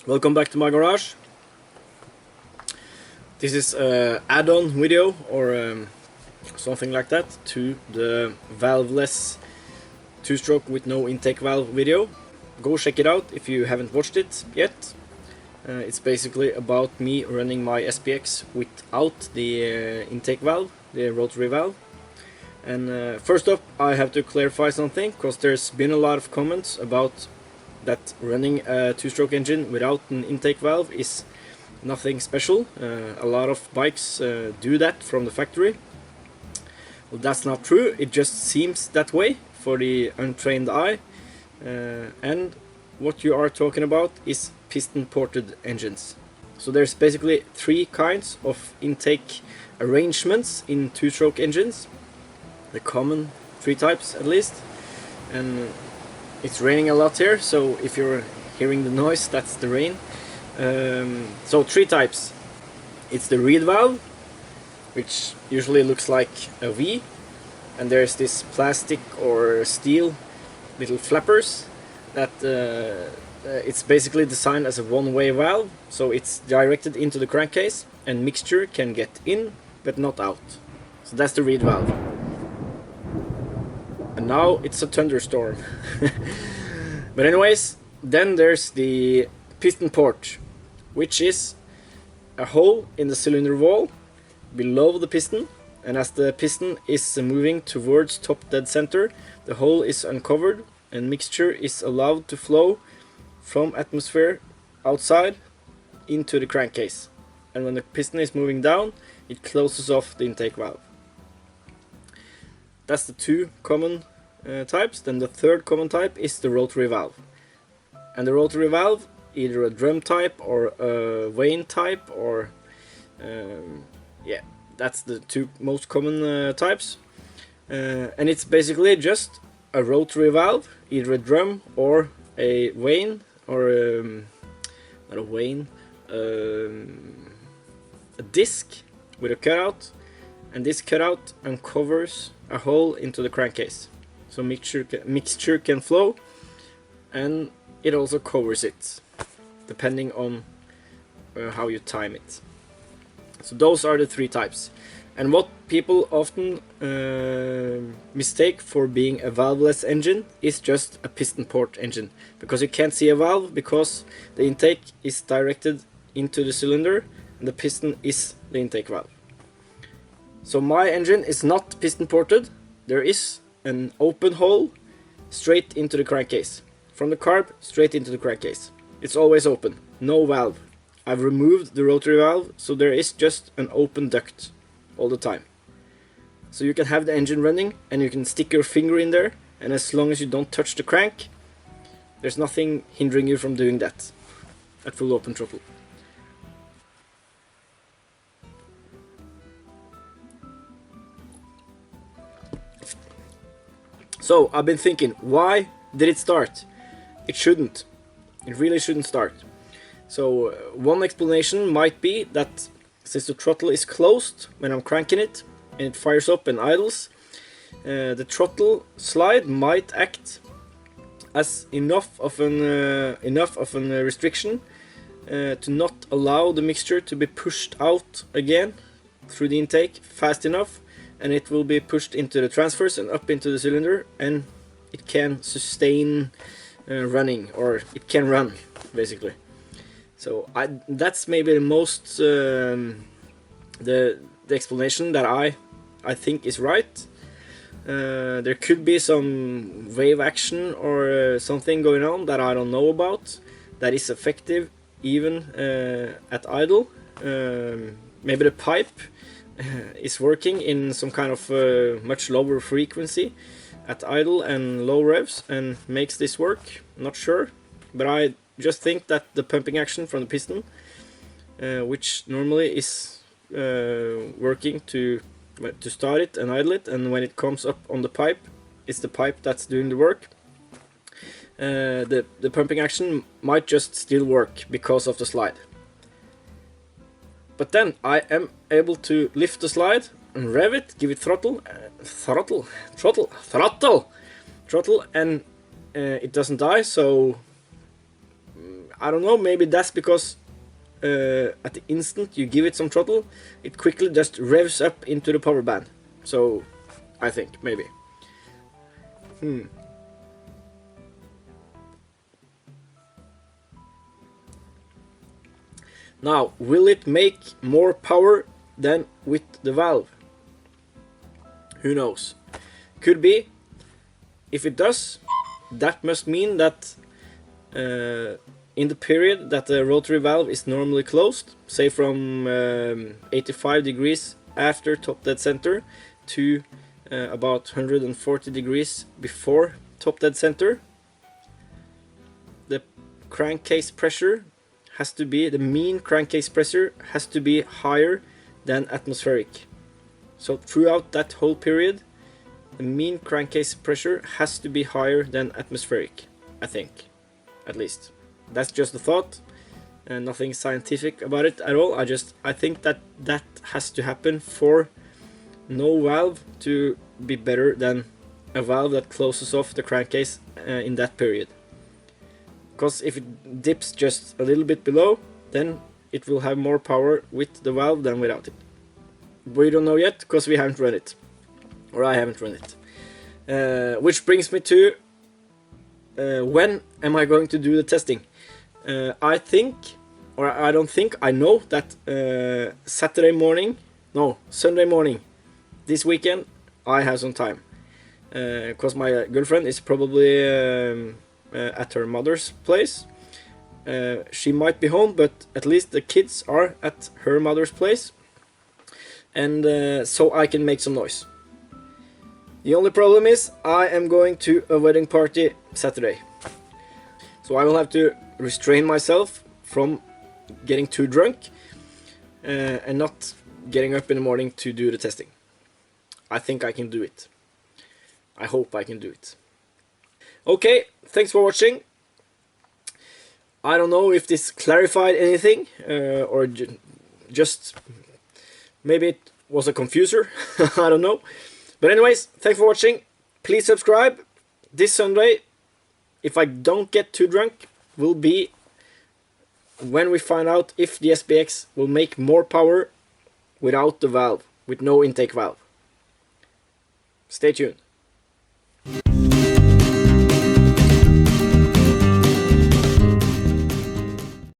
Welcome back to my garage. This is an add-on video or something like that to the valveless two-stroke with no intake valve video. Go check it out if you haven't watched it yet. It's basically about me running my SPX without the intake valve, the rotary valve. And first up, I have to clarify something, because there's been a lot of comments about that running a two-stroke engine without an intake valve is nothing special. A lot of bikes do that from the factory. Well, that's not true. It just seems that way for the untrained eye. And what you are talking about is piston-ported engines. So there's basically three kinds of intake arrangements in two-stroke engines. The common three types at least. And it's raining a lot here, so if you're hearing the noise, that's the rain. So three types. It's the reed valve, which usually looks like a V, and there's this plastic or steel little flappers that it's basically designed as a one-way valve, so it's directed into the crankcase and mixture can get in but not out. So that's the reed valve. And now it's a thunderstorm. But anyways, then there's the piston port, which is a hole in the cylinder wall below the piston, and as the piston is moving towards top dead center, the hole is uncovered and mixture is allowed to flow from atmosphere outside into the crankcase. And when the piston is moving down, it closes off the intake valve. That's the two common types. Then the third common type is the rotary valve. And the rotary valve, either a drum type or a vane type, or yeah, that's the two most common types. And it's basically just a rotary valve, either a drum or a vane, or not a vane, a disc with a cutout, and this cutout uncovers a hole into the crankcase, so mixture can flow, and it also covers it depending on how you time it. So those are the three types. And what people often mistake for being a valveless engine is just a piston port engine, because you can't see a valve because the intake is directed into the cylinder and the piston is the intake valve. So my engine is not piston ported. There is an open hole straight into the crankcase. From the carb straight into the crankcase. It's always open, no valve. I've removed the rotary valve, so there is just an open duct all the time. So you can have the engine running and you can stick your finger in there, and as long as you don't touch the crank, there's nothing hindering you from doing that at full open throttle. So I've been thinking, why did it start? It shouldn't. It really shouldn't start. So one explanation might be that since the throttle is closed when I'm cranking it and it fires up and idles, the throttle slide might act as enough of an restriction to not allow the mixture to be pushed out again through the intake fast enough, and it will be pushed into the transfers and up into the cylinder, and it can sustain running, or it can run basically. So that's maybe the most the explanation that I think is right. There could be some wave action or something going on that I don't know about that is effective even at idle. Maybe the pipe is working in some kind of much lower frequency at idle and low revs and makes this work. Not sure, but I just think that the pumping action from the piston, which normally is working to start it and idle it, and when it comes up on the pipe, it's the pipe that's doing the work. The pumping action might just still work because of the slide. But then I am able to lift the slide and rev it, give it throttle, and it doesn't die. So I don't know, maybe that's because at the instant you give it some throttle, it quickly just revs up into the power band. So I think maybe. Now, will it make more power than with the valve? Who knows? Could be. If it does, that must mean that in the period that the rotary valve is normally closed, say from 85 degrees after top dead center to about 140 degrees before top dead center, the crankcase pressure has to be, the mean crankcase pressure has to be higher than atmospheric. So throughout that whole period, the mean crankcase pressure has to be higher than atmospheric, I think, at least. That's just a thought, and nothing scientific about it at all. I think that that has to happen for no valve to be better than a valve that closes off the crankcase in that period. Because if it dips just a little bit below, then it will have more power with the valve than without it. We don't know yet, because we haven't run it. Or I haven't run it. Which brings me to when am I going to do the testing? I think, or I don't think, I know that Sunday morning, this weekend, I have some time. Because my girlfriend is probably at her mother's place. She might be home, but at least the kids are at her mother's place. And so I can make some noise. The only problem is I am going to a wedding party Saturday. So I will have to restrain myself from getting too drunk and not getting up in the morning to do the testing. I think I can do it. I hope I can do it. Okay, thanks for watching. I don't know if this clarified anything or just maybe it was a confuser. I don't know. But anyways, thanks for watching. Please subscribe. This Sunday, if I don't get too drunk, will be when we find out if the SBX will make more power without the valve, with no intake valve. Stay tuned.